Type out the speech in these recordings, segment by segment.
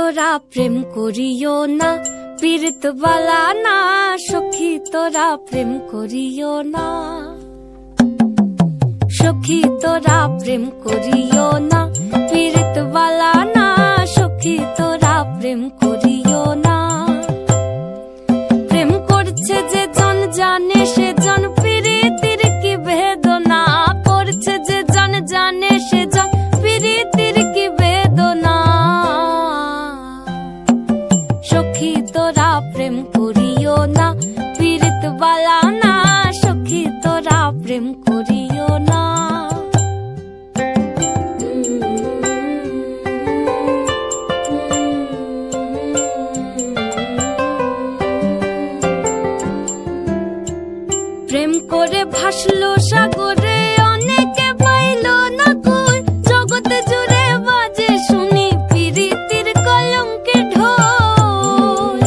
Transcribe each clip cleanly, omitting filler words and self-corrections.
তোরা প্রেম করিও না, পীড়িত বালা না। সখী তোরা প্রেম করিও না, সখী তোরা প্রেম করিও না, পীড়িত বালা না। সখী তোরা প্রেম করিও না। প্রেম করছে যে জন জানে সে জন, পীড়িতির কি বেদনা। করছে যে জন জানে সে জন, পীড়িতির কি বেদনা। সখী তোরা প্রেম করিও না, পীড়িত বালা না। সখী তোরা প্রেম করিও না। প্রেম করে ভাসলো সাগরে, অনেকে পাইল না কই। জগতে জুড়ে বাজে শুনি পীড়িতির কলঙ্কের ঢোল।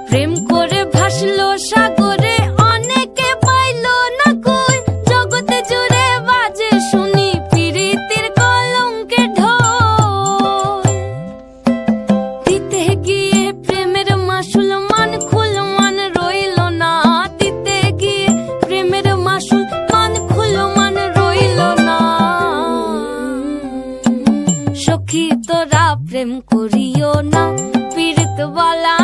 প্রেম করে ভাসলো সাগরে, অনেকে পাইল না কই। জগতে জুড়ে বাজে শুনি পীড়িতির কলঙ্কের ঢোল। দিতে গিয়ে প্রেমের মাসুল মান খুল মান রইল না। দিতে গিয়ে প্রেমের মাসুল মান খুল মান রইল না। সখী তোরা প্রেম করিও না, পীড়িত বালা